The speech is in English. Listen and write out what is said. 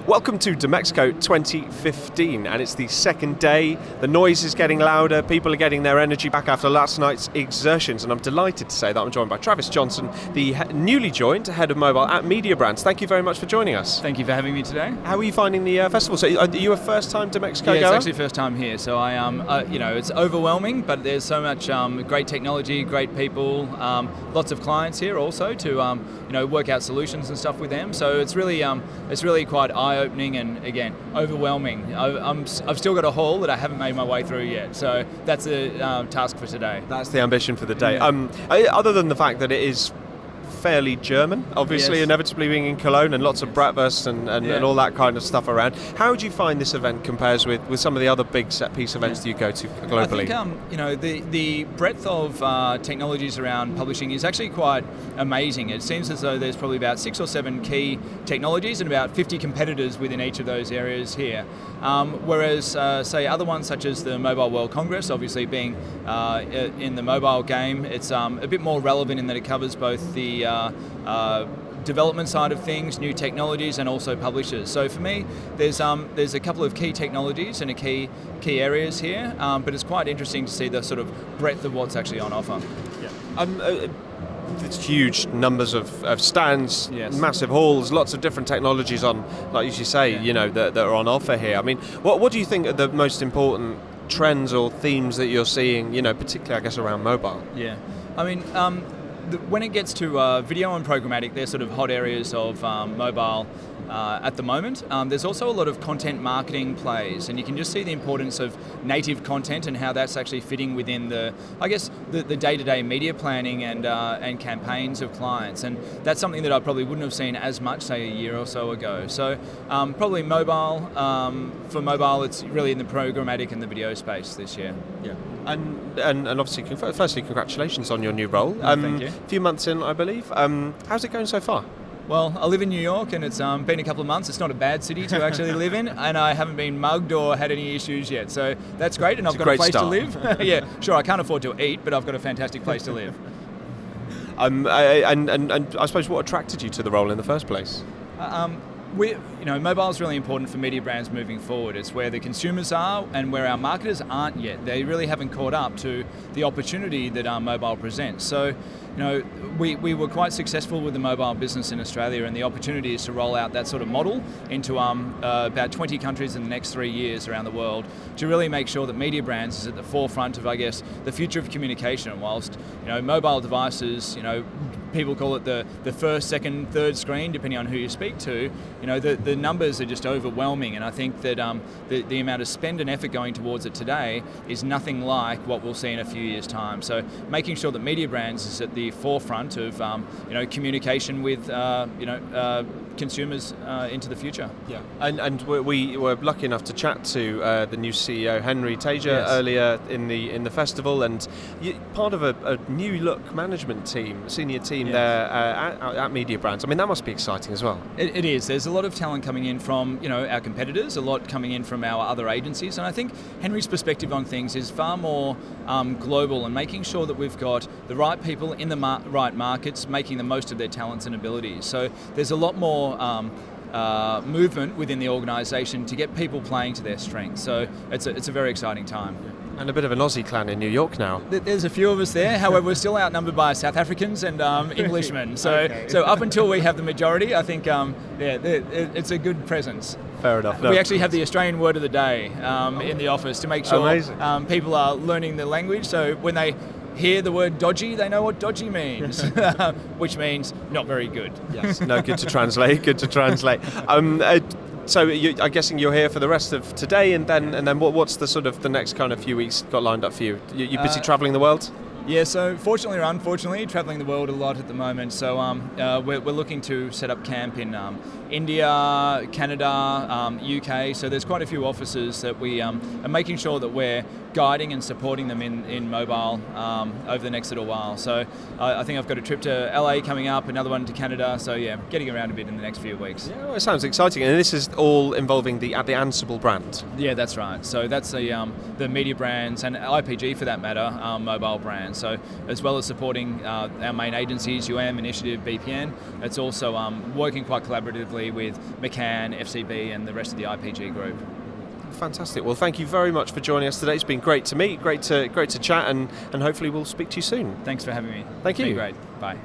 Welcome to DMEXCO 2015, and it's the second day. The noise is getting louder, people are getting their energy back after last night's exertions, and I'm delighted to say that I'm joined by Travis Johnson, the newly joined Head of Mobile at Mediabrands. Thank you very much for joining us. Thank you for having me today. How are you finding the festival? So are you a first-time DMEXCO goer? Yeah, it's actually first time here, so it's overwhelming, but there's so much great technology, great people, lots of clients here also to work out solutions and stuff with them. So it's really quite eye-opening and, again, overwhelming. I've still got a hall that I haven't made my way through yet, so that's the task for today. That's the ambition for the day. Yeah. Other than the fact that it is fairly German, obviously, yes. Inevitably being in Cologne and lots of bratwurst and all that kind of stuff around. How do you find this event compares with some of the other big set piece events that you go to globally? I think the breadth of technologies around publishing is actually quite amazing. It seems as though there's probably about 6 or 7 key technologies and about 50 competitors within each of those areas here. Whereas, say, other ones such as the Mobile World Congress, obviously being in the mobile game, it's a bit more relevant in that it covers both the development side of things, new technologies, and also publishers. So for me, there's a couple of key technologies and key areas here, but it's quite interesting to see the sort of breadth of what's actually on offer. Yeah. It's huge numbers of stands, yes. Massive halls, lots of different technologies on, like you say, that are on offer here. I mean, what do you think are the most important trends or themes that you're seeing, particularly, I guess, around mobile? Yeah, I mean, when it gets to video and programmatic, they're sort of hot areas of mobile at the moment. There's also a lot of content marketing plays, and you can just see the importance of native content and how that's actually fitting within the day-to-day media planning and campaigns of clients. And that's something that I probably wouldn't have seen as much, say, a year or so ago. So probably mobile. For mobile, it's really in the programmatic and the video space this year. Yeah. And obviously, firstly, congratulations on your new role. Thank you. A few months in, I believe. How's it going so far? Well, I live in New York, and it's been a couple of months. It's not a bad city to actually live in, and I haven't been mugged or had any issues yet. So that's great, and I've got a place to live. Yeah, sure, I can't afford to eat, but I've got a fantastic place to live. And I suppose what attracted you to the role in the first place? Mobile is really important for Mediabrands moving forward. It's where the consumers are and where our marketers aren't yet. They really haven't caught up to the opportunity that our mobile presents. So, we were quite successful with the mobile business in Australia, and the opportunity is to roll out that sort of model into about 20 countries in the next 3 years around the world to really make sure that Mediabrands is at the forefront of, I guess, the future of communication. Whilst, mobile devices, people call it the first, second, third screen, depending on who you speak to, the numbers are just overwhelming, and I think that the amount of spend and effort going towards it today is nothing like what we'll see in a few years' time. So making sure that Mediabrands is at the forefront of communication with consumers into the future. Yeah, and we were lucky enough to chat to the new CEO Henry Tajer yes. earlier in the festival, and part of a new look management team, senior team yes. there at Mediabrands. I mean, that must be exciting as well. It is. There's a lot of talent coming in from our competitors, a lot coming in from our other agencies, and I think Henry's perspective on things is far more global, and making sure that we've got the right people in the right markets, making the most of their talents and abilities. So there's a lot more movement within the organisation to get people playing to their strengths. So it's a very exciting time. And a bit of an Aussie clan in New York now. There's a few of us there. However, we're still outnumbered by South Africans and Englishmen. So okay. So up until we have the majority, I think it's a good presence. Fair enough. We actually have the Australian word of the day in the office to make sure people are learning the language. So when they hear the word dodgy, they know what dodgy means, which means not very good. Yes. No, good to translate. Good to translate. So I'm guessing you're here for the rest of today, and then what's the sort of the next kind of few weeks got lined up for you? You busy travelling the world? Yeah, so fortunately or unfortunately, travelling the world a lot at the moment. So we're looking to set up camp in India, Canada, UK. So there's quite a few offices that we are making sure that we're guiding and supporting them in mobile over the next little while. So I think I've got a trip to LA coming up, another one to Canada. So yeah, getting around a bit in the next few weeks. Yeah, well, it sounds exciting. And this is all involving the Ansible brand. Yeah, that's right. So that's the Mediabrands and IPG for that matter, mobile brand. Mediabrands. So as well as supporting our main agencies, Initiative, BPN, it's also working quite collaboratively with McCann, FCB and the rest of the IPG group. Fantastic. Well, thank you very much for joining us today. It's been great to meet, great to chat, and hopefully we'll speak to you soon. Thanks for having me. Thank you. It's been great. Bye.